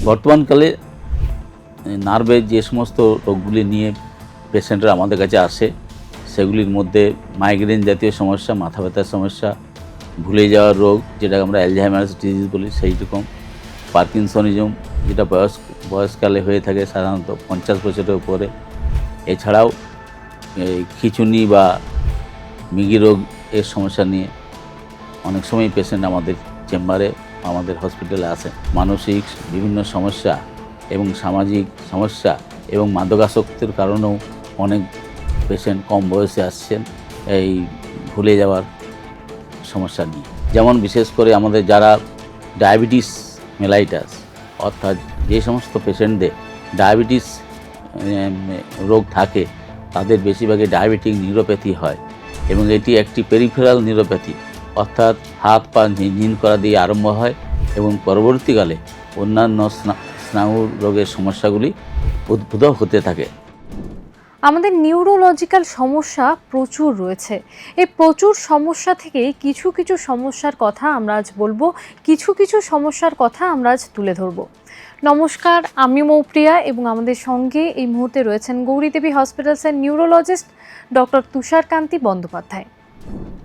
বর্তমানকালে নার্ভের যে সমস্ত রোগগুলি নিয়ে পেশেন্টরা আমাদের কাছে আসে সেগুলির মধ্যে মাইগ্রেন জাতীয় সমস্যা, মাথা ব্যথার সমস্যা, ভুলে যাওয়ার রোগ যেটাকে আমরা অ্যালঝাইমার্স ডিজিজ বলি সেই রকম, পার্কিনসনিজম যেটা বয়সকালে হয়ে থাকে সাধারণত 50 বছরের উপরে, এছাড়াও খিঁচুনি বা মৃগী রোগ এর সমস্যা নিয়ে অনেক সময় পেশেন্ট আমাদের চেম্বারে আমাদের হসপিটালে আসে। মানসিক বিভিন্ন সমস্যা এবং সামাজিক সমস্যা এবং মাদকাসক্তির কারণেও অনেক পেশেন্ট কম বয়সে আসছেন এই ভুলে যাওয়ার সমস্যা নিয়ে। যেমন বিশেষ করে আমাদের যারা ডায়াবেটিস মেলাইটাস অর্থাৎ যে সমস্ত পেশেন্টদের ডায়াবেটিস রোগ থাকে তাদের বেশিরভাগই ডায়াবেটিক নিউরোপ্যাথি হয় এবং এটি একটি পেরিফেরাল নিউরোপ্যাথি অর্থাৎ হাত পা ঝিনঝিন করা দিয়ে আরম্ভ হয় এবং পরবর্তীকালে অন্যান্য স্নায়ু রোগের সমস্যাগুলি উদ্ভূত হতে থাকে। আমাদের নিউরোলজিক্যাল সমস্যা প্রচুর রয়েছে। এই প্রচুর সমস্যা থেকে কিছু কিছু সমস্যার কথা আমরা আজ বলবো, কিছু কিছু সমস্যার কথা আমরা আজ তুলে ধরব। নমস্কার, আমি মৌপ্রিয়া এবং আমাদের সঙ্গে এই মুহূর্তে রয়েছেন গৌরীদেবী হসপিটালসের neurologist doctor Tusharkanti Bandyopadhyay.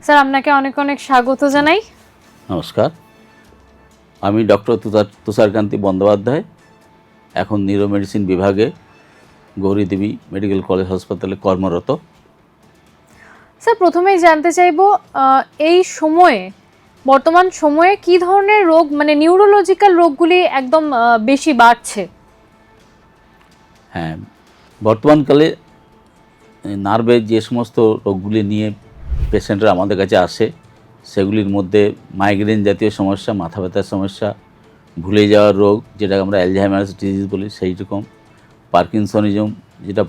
Sir, আপনাকে অনেক অনেক স্বাগত জানাই। নমস্কার, আমি ডক্টর তুষারকান্তি বন্দ্যোপাধ্যায়, এখন নিউরোমেডিসিন বিভাগে গৌরীদেবী মেডিকেল কলেজ হাসপাতালে কর্মরত। স্যার, প্রথমেই জানতে চাইব এই সময়ে বর্তমান সময়ে কি ধরনের রোগ মানে নিউরোলজিক্যাল রোগগুলি একদম বেশি বাড়ছে? হ্যাঁ, বর্তমানকালে নার্ভের যে সমস্ত রোগগুলি নিয়ে পেশেন্টরা আমাদের কাছে আসে সেগুলির মধ্যে মাইগ্রেন জাতীয় সমস্যা, মাথা ব্যথার সমস্যা, ভুলে যাওয়ার রোগ যেটাকে আমরা অ্যালঝাইমার্স ডিজিজ বলি সেই রকম, পার্কিনসনিজম যেটা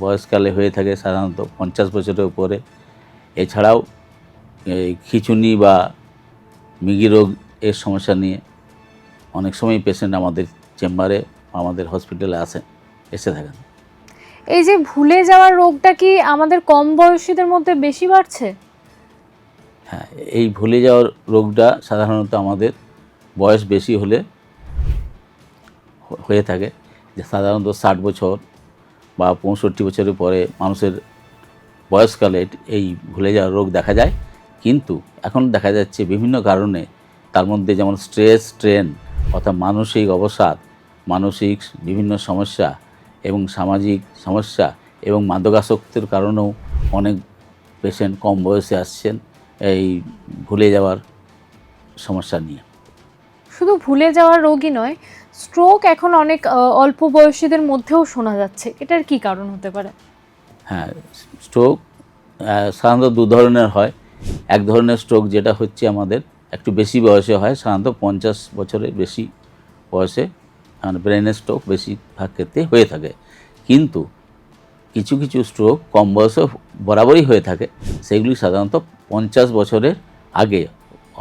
বয়সকালে হয়ে থাকে সাধারণত 50 বছরের উপরে, এছাড়াও খিঁচুনি বা মৃগী রোগ এর সমস্যা নিয়ে অনেক সময় পেশেন্ট আমাদের চেম্বারে আমাদের হসপিটালে এসে থাকেন। এই যে ভুলে যাওয়ার রোগটা কি আমাদের কম বয়সীদের মধ্যে বেশি বাড়ছে? হ্যাঁ, এই ভুলে যাওয়ার রোগটা সাধারণত আমাদের বয়স বেশি হলে হয়ে থাকে, যে সাধারণত 60 বছর বা 65 বছরের পরে মানুষের বয়সকালে এই ভুলে যাওয়ার রোগ দেখা যায়। কিন্তু এখন দেখা যাচ্ছে বিভিন্ন কারণে, তার মধ্যে যেমন স্ট্রেস, স্ট্রেন অর্থাৎ মানসিক অবসাদ, মানসিক বিভিন্ন সমস্যা এবং সামাজিক সমস্যা এবং মাদকাসক্তির কারণেও অনেক পেশেন্ট কম বয়সে আসছেন এই ভুলে যাওয়ার সমস্যা নিয়ে। শুধু ভুলে যাওয়ার রোগই নয়, স্ট্রোক এখন অনেক অল্প বয়সীদের মধ্যেও শোনা যাচ্ছে। এটার কি কারণ হতে পারে? হ্যাঁ, স্ট্রোক সাধারণত দু ধরনের হয়। এক ধরনের স্ট্রোক যেটা হচ্ছে আমাদের একটু বেশি বয়সে হয়, সাধারণত 50 বছরের বেশি বয়সে ব্রেনের স্ট্রোক বেশিরভাগ ক্ষেত্রে হয়ে থাকে। কিন্তু কিছু কিছু স্ট্রোক কম বয়সে বরাবরই হয়ে থাকে, সেগুলি সাধারণত 50 বছরের আগে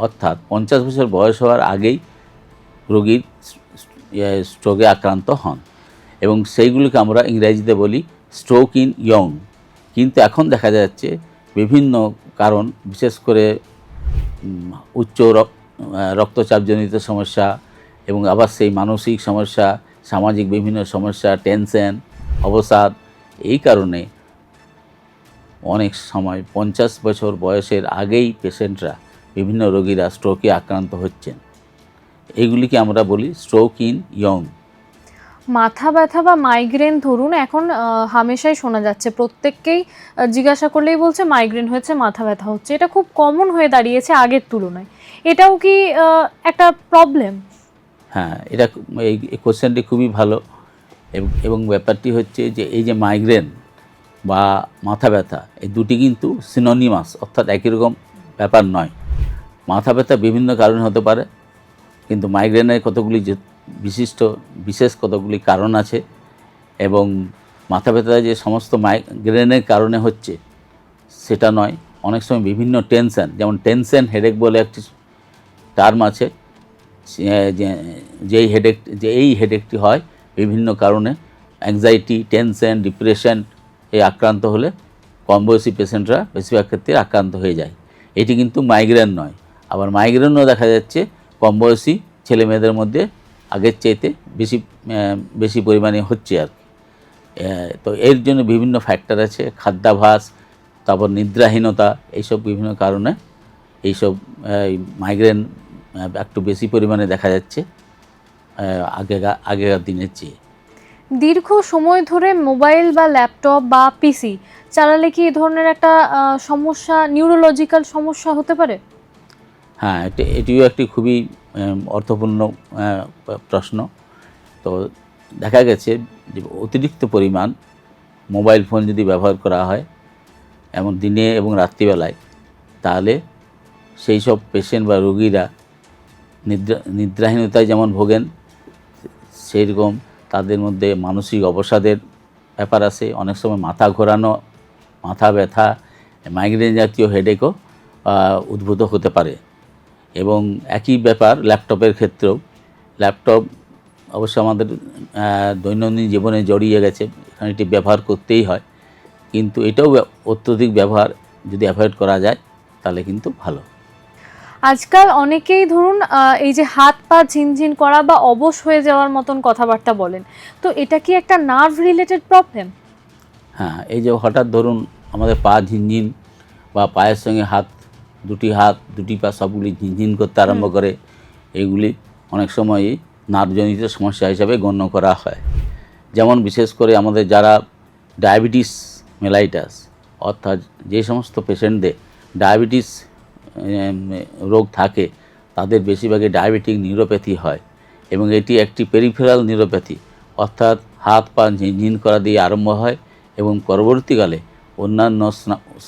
অর্থাৎ 50 বছর বয়স হওয়ার আগেই রোগীর স্ট্রোকে আক্রান্ত হন এবং সেইগুলিকে আমরা ইংরেজিতে বলি স্ট্রোক ইন ইয়ং। কিন্তু এখন দেখা যাচ্ছে বিভিন্ন কারণ, বিশেষ করে উচ্চ রক্তচাপজনিত সমস্যা এবং আবার সেই মানসিক সমস্যা, সামাজিক বিভিন্ন সমস্যা, টেনশন, অবসাদ, এই কারণে অনেক সময় 50 বছর বয়সের আগেই পেশেন্টরা বিভিন্ন রোগীরা স্ট্রোকে আক্রান্ত হচ্ছেন। এইগুলিকে আমরা বলি স্ট্রোক ইন ইয়ং। মাথা ব্যথা বা মাইগ্রেন ধরুন এখন হামেশাই শোনা যাচ্ছে, প্রত্যেককেই জিজ্ঞাসা করলেই বলছে মাইগ্রেন হয়েছে, মাথা ব্যথা হচ্ছে। এটা খুব কমন হয়ে দাঁড়িয়েছে আগের তুলনায়। এটাও কি একটা প্রবলেম? হ্যাঁ, এটা এই কোশ্চেনটি খুবই ভালো এবং ব্যাপারটি হচ্ছে যে এই যে মাইগ্রেন বা মাথা ব্যথা এই দুটি কিন্তু সিনোনিমাস অর্থাৎ একই রকম ব্যাপার নয়। মাথা ব্যথা বিভিন্ন কারণে হতে পারে, কিন্তু মাইগ্রেনের কতগুলি বিশেষ কতগুলি কারণ আছে এবং মাথা ব্যথা যে সমস্ত মাইগ্রেনের কারণে হচ্ছে সেটা নয়। অনেক সময় বিভিন্ন টেনশন, যেমন টেনশন হেডেক বলে একটি টার্ম আছে, এই হেডেকটি হয় বিভিন্ন কারণে, অ্যাংজাইটি, টেনশন, ডিপ্রেশন এই আক্রান্ত হলে কম বয়সী পেশেন্টরা বেশিরভাগ ক্ষেত্রে আক্রান্ত হয়ে যায়। এটি কিন্তু মাইগ্রেন নয়। আবার মাইগ্রেনও দেখা যাচ্ছে কম বয়সী ছেলে মেয়েদের মধ্যে আগের চাইতে বেশি পরিমাণে হচ্ছে আর কি। তো এর জন্য বিভিন্ন ফ্যাক্টর আছে, খাদ্যাভ্যাস, তারপর নিদ্রাহীনতা, এইসব বিভিন্ন কারণে এইসব মাইগ্রেন একটু বেশি পরিমাণে দেখা যাচ্ছে আগেকার দিনের চেয়ে। দীর্ঘ সময় ধরে মোবাইল বা ল্যাপটপ বা পিসি চালালে কি এই ধরনের একটা সমস্যা, নিউরোলজিক্যাল সমস্যা হতে পারে? হ্যাঁ, এটিও একটি খুবই অর্থপূর্ণ প্রশ্ন। তো দেখা গেছে যে অতিরিক্ত পরিমাণ মোবাইল ফোন যদি ব্যবহার করা হয় এমন দিনে এবং রাত্রিবেলায়, তাহলে সেই সব পেশেন্ট বা রোগীরা নিদ্রাহীনতায় যেমন ভোগেন, সেই রকম তাদের মধ্যে মানসিক অবসাদের ব্যাপার আছে। অনেক সময় মাথা ঘোরানো, মাথা ব্যথা, মাইগ্রেন জাতীয় হেডেকও উদ্ভূত হতে পারে। এবং একই ব্যাপার ল্যাপটপের ক্ষেত্রেও। ল্যাপটপ অবশ্য আমাদের দৈনন্দিন জীবনে জড়িয়ে গেছে, এখানে এটি ব্যবহার করতেই হয়, কিন্তু এটাও অত্যধিক ব্যবহার যদি অ্যাভয়েড করা যায় তাহলে কিন্তু ভালো। আজকাল অনেকেই ধরুন এই যে হাত পা ঝিনঝিন করা বা অবশ হয়ে যাওয়ার মতন কথাবার্তা বলেন, তো এটা কি একটা নার্ভ রিলেটেড প্রবলেম? হ্যাঁ, এই যে হঠাৎ ধরুন আমাদের পা ঝিনঝিন বা পায়ের সঙ্গে দুটি পা সবগুলি ঝিনঝিন করতে আরম্ভ করে, এগুলি অনেক সময়ই নার্ভজনিত সমস্যা হিসাবে গণ্য করা হয়। যেমন বিশেষ করে আমাদের যারা ডায়াবেটিস মেলাইটাস, অর্থাৎ যে সমস্ত পেশেন্টদের ডায়াবেটিস রোগ থাকে তাদের বেশিরভাগই ডায়াবেটিক নিউরোপ্যাথি হয়, এবং এটি একটি পেরিফেরাল নিউরোপ্যাথি, অর্থাৎ হাত পা ঝিনঝিন করা দিয়ে আরম্ভ হয় এবং পরবর্তীকালে অন্যান্য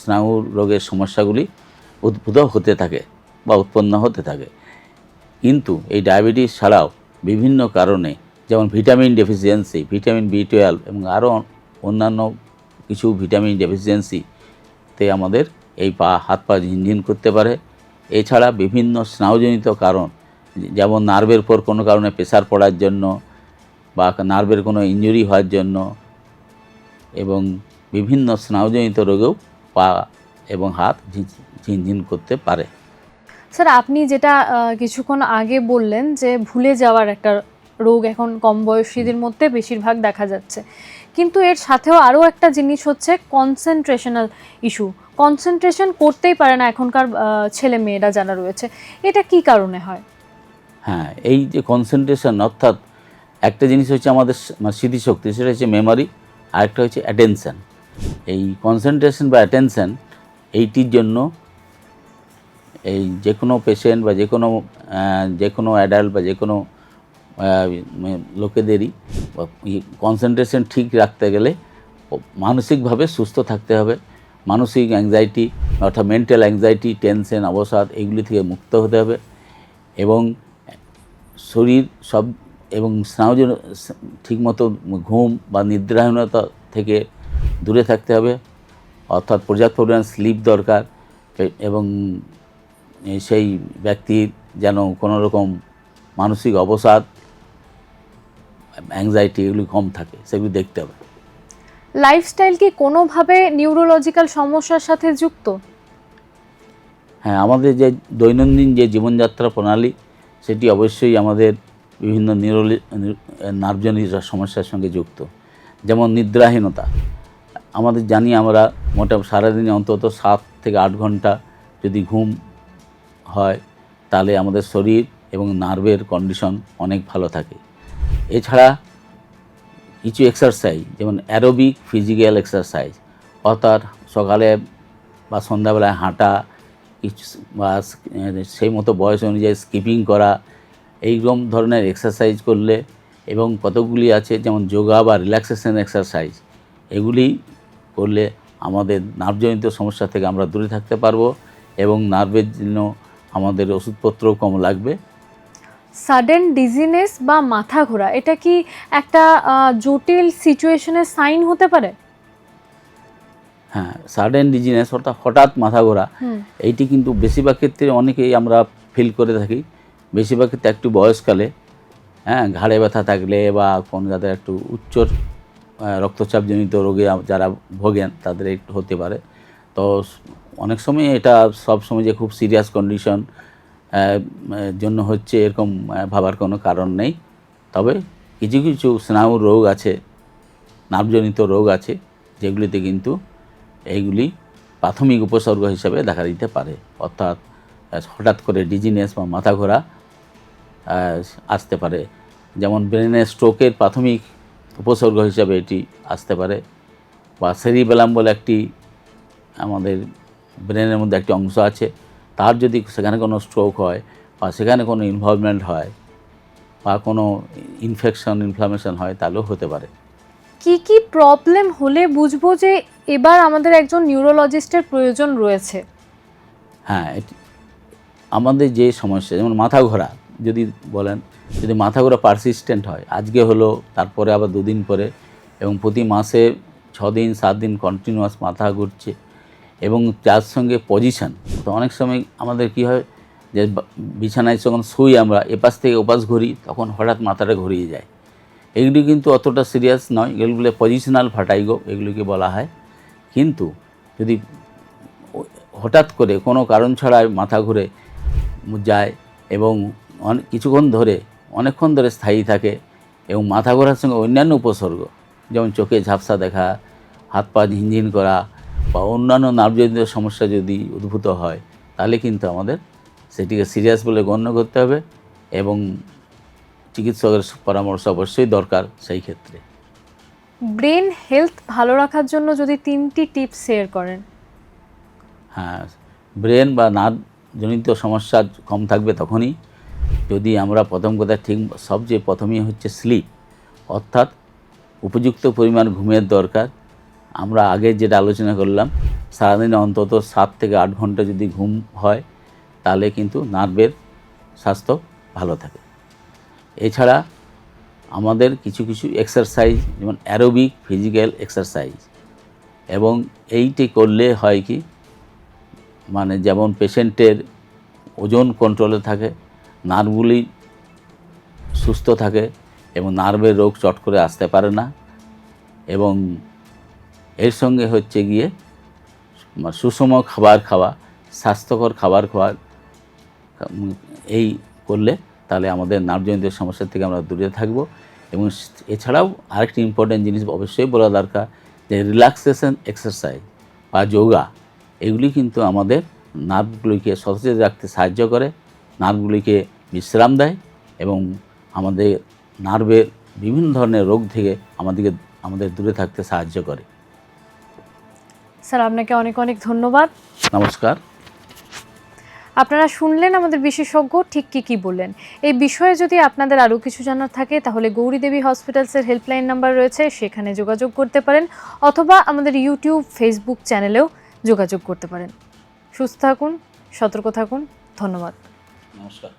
স্নায়ু রোগের সমস্যাগুলি উদ্ভূত হতে থাকে বা উৎপন্ন হতে থাকে। কিন্তু এই ডায়াবেটিস ছাড়াও বিভিন্ন কারণে, যেমন ভিটামিন ডেফিসিয়েন্সি, ভিটামিন B12 এবং আরও অন্যান্য কিছু ভিটামিন ডেফিসিয়েন্সিতে আমাদের এই হাত পা ঝিনঝিন করতে পারে। এছাড়া বিভিন্ন স্নায়ুজনিত কারণ, যেমন নার্ভের উপর কোনো কারণে প্রেসার পড়ার জন্য বা নার্ভের কোনো ইনজুরি হওয়ার জন্য, এবং বিভিন্ন স্নায়ুজনিত রোগেও পা এবং হাত ঝিনঝিন করতে পারে। স্যার, আপনি যেটা কিছুক্ষণ আগে বললেন যে ভুলে যাওয়ার একটা রোগ এখন কম বয়সীদের মধ্যে বেশিরভাগ দেখা যাচ্ছে, কিন্তু এর সাথেও আরও একটা জিনিস হচ্ছে কনসেন্ট্রেশনাল ইস্যু। কনসেন্ট্রেশন করতেই পারে না এখনকার ছেলে মেয়েরা যারা রয়েছে, এটা কি কারণে হয়? হ্যাঁ, এই যে কনসেন্ট্রেশন, অর্থাৎ একটা জিনিস হচ্ছে আমাদের স্মৃতিশক্তি, সেটা হচ্ছে মেমোরি, আরেকটা হচ্ছে অ্যাটেনশান। এই কনসেন্ট্রেশন বা অ্যাটেনশান এইটির জন্য এই যে কোনো পেশেন্ট বা যে কোনো অ্যাডাল্ট বা যে কোনো লোকেদেরই কনসেন্ট্রেশন ঠিক রাখতে গেলে মানসিকভাবে সুস্থ থাকতে হবে। মানসিক অ্যাংজাইটি, অর্থাৎ মেন্টাল অ্যাংজাইটি, টেনশন, অবসাদ, এইগুলি থেকে মুক্ত হতে হবে, এবং শরীর সব এবং স্নায়ুজন ঠিকমতো ঘুম বা নিদ্রাহীনতা থেকে দূরে থাকতে হবে, অর্থাৎ পর্যাপ্ত পরিমাণ স্লিপ দরকার, এবং সেই ব্যক্তির যেন কোনো রকম মানসিক অবসাদ, অ্যাংজাইটি এগুলি কম থাকে, সেগুলি দেখতে হবে। লাইফস্টাইল কি কোনোভাবে নিউরোলজিক্যাল সমস্যার সাথে যুক্ত? হ্যাঁ, আমাদের যে দৈনন্দিন যে জীবনযাত্রা প্রণালী, সেটি অবশ্যই আমাদের বিভিন্ন নার্ভজনিত সমস্যার সঙ্গে যুক্ত। যেমন নিদ্রাহীনতা, আমাদের জানি আমরা মোটামুটি সারাদিনে অন্তত 7 থেকে 8 ঘন্টা যদি ঘুম হয়, তাহলে আমাদের শরীর এবং নার্ভের কন্ডিশন অনেক ভালো থাকে। এছাড়া কিছু এক্সারসাইজ, যেমন অ্যারোবিক ফিজিক্যাল এক্সারসাইজ, অর্থাৎ সকালে বা সন্ধ্যাবেলায় হাঁটা, কিছু বা সেই মতো বয়স অনুযায়ী স্কিপিং করা, এইরকম ধরনের এক্সারসাইজ করলে, এবং কতগুলি আছে যেমন যোগা বা রিল্যাক্সেশন এক্সারসাইজ, এগুলি করলে আমাদের নার্ভজনিত সমস্যা থেকে আমরা দূরে থাকতে পারবো, এবং নার্ভের জন্য আমাদের ওষুধপত্রও কম লাগবে। সাডেন ডিজিনেস বা মাথা ঘোরা, এটা কি একটা জটিল সিচুয়েশনের সাইন হতে পারে? হ্যাঁ, সাডেন ডিজিনেস অর্থাৎ হঠাৎ মাথা ঘোরা, এইটি কিন্তু বেশিরভাগ ক্ষেত্রে অনেকেই আমরা ফিল করে থাকি। বেশিরভাগ ক্ষেত্রে একটু বয়সকালে, ঘাড়ে ব্যথা থাকলে বা কোনো যাদের একটু উচ্চ রক্তচাপজনিত রোগে যারা ভোগেন তাদের একটু হতে পারে। তো অনেক সময় এটা সব সময় যে খুব সিরিয়াস কন্ডিশন জন্য হচ্ছে এরকম ভাবার কোনো কারণ নেই। তবে কিছু কিছু স্নায়ুর রোগ আছে, নার্ভজনিত রোগ আছে, যেগুলিতে কিন্তু এইগুলি প্রাথমিক উপসর্গ হিসেবে দেখা দিতে পারে। অর্থাৎ হঠাৎ করে ডিজিনেস বা মাথা ঘোরা আসতে পারে, যেমন ব্রেনের স্ট্রোকের প্রাথমিক উপসর্গ হিসেবে এটি আসতে পারে, বা সেরিবেলাম বলে একটি আমাদের ব্রেনের মধ্যে একটি অংশ আছে, তার যদি সেখানে কোনো স্ট্রোক হয় বা সেখানে কোনো ইনভলভমেন্ট হয় বা কোনো ইনফ্লামেশন হয়, তাহলেও হতে পারে। কি কি প্রবলেম হলে বুঝবো যে এবার আমাদের একজন নিউরোলজিস্টের প্রয়োজন রয়েছে? হ্যাঁ, আমাদের যে সমস্যা, যেমন মাথা ঘোরা যদি বলেন, যদি মাথা ঘোরা পারসিস্টেন্ট হয়, আজকে হলো, তারপরে আবার 2 দিন পরে, এবং প্রতি মাসে 6 দিন 7 দিন কন্টিনিউয়াস মাথা ঘুরছে, এবং যার সঙ্গে পজিশন, তো অনেক সময় আমাদের কি হয় যে বিছানায় যখন শুই আমরা এপাশ থেকে ওপাশ ঘুরি, তখন হঠাৎ মাথাটা ঘুরিয়ে যায়। এগুলি কিন্তু অতটা সিরিয়াস নয়, এগুলো পজিশনাল ভার্টিগো এগুলিকে বলা হয়। কিন্তু যদি হঠাৎ করে কোনো কারণ ছাড়াই মাথা ঘুরে যায় এবং কিছুক্ষণ ধরে, অনেকক্ষণ ধরে স্থায়ী থাকে, এবং মাথা ঘোরার সঙ্গে অন্যান্য উপসর্গ, যেমন চোখে ঝাপসা দেখা, হাত পা ঝিনঝিন করা বা অন্যান্য নার্ভজনিত সমস্যা যদি উদ্ভূত হয়, তাহলে কিন্তু আমাদের সেটিকে সিরিয়াস বলে গণ্য করতে হবে, এবং চিকিৎসকের পরামর্শ অবশ্যই দরকার সেই ক্ষেত্রে। ব্রেন হেলথ ভালো রাখার জন্য যদি 3টি টিপস শেয়ার করেন। হ্যাঁ, ব্রেন বা নার্ভজনিত সমস্যা কম থাকবে তখনই যদি আমরা প্রথম কথা ঠিক, সবচেয়ে প্রথমেই হচ্ছে স্লিপ, অর্থাৎ উপযুক্ত পরিমাণ ঘুমের দরকার। আমরা আগে যেটা আলোচনা করলাম, সারাদিনে অন্তত 7 থেকে 8 ঘন্টা যদি ঘুম হয়, তাহলে কিন্তু নার্ভের স্বাস্থ্য ভালো থাকে। এছাড়া আমাদের কিছু কিছু এক্সারসাইজ, যেমন অ্যারোবিক ফিজিক্যাল এক্সারসাইজ, এবং এইটি করলে হয় কি, মানে যেমন পেশেন্টের ওজন কন্ট্রোলে থাকে, নার্ভগুলি সুস্থ থাকে, এবং নার্ভের রোগ চট করে আসতে পারে না, এবং এর সঙ্গে হচ্ছে গিয়ে সুষম খাবার খাওয়া, স্বাস্থ্যকর খাবার খাওয়া, এই করলে তাহলে আমাদের নার্ভজনিত সমস্যা থেকে আমরা দূরে থাকব। এবং এছাড়াও আরেকটি ইম্পর্ট্যান্ট জিনিস অবশ্যই বলা দরকার, যে রিল্যাক্সেশন এক্সারসাইজ বা যোগা, এগুলি কিন্তু আমাদের নার্ভগুলিকে সতেজ রাখতে সাহায্য করে, নার্ভগুলিকে বিশ্রাম দেয়, এবং আমাদের নার্ভের বিভিন্ন ধরনের রোগ থেকে আমাদের দূরে থাকতে সাহায্য করে। স্যার, আপনাকে অনেক অনেক ধন্যবাদ। নমস্কার। আপনারা শুনলেন আমাদের বিশেষজ্ঞ ঠিক কী বললেন। এই বিষয়ে যদি আপনাদের আরও কিছু জানার থাকে, তাহলে গৌরী দেবী হসপিটালসের হেল্পলাইন নাম্বার রয়েছে, সেখানে যোগাযোগ করতে পারেন, অথবা আমাদের ইউটিউব, ফেসবুক চ্যানেলেও যোগাযোগ করতে পারেন। সুস্থ থাকুন, সতর্ক থাকুন। ধন্যবাদ। নমস্কার।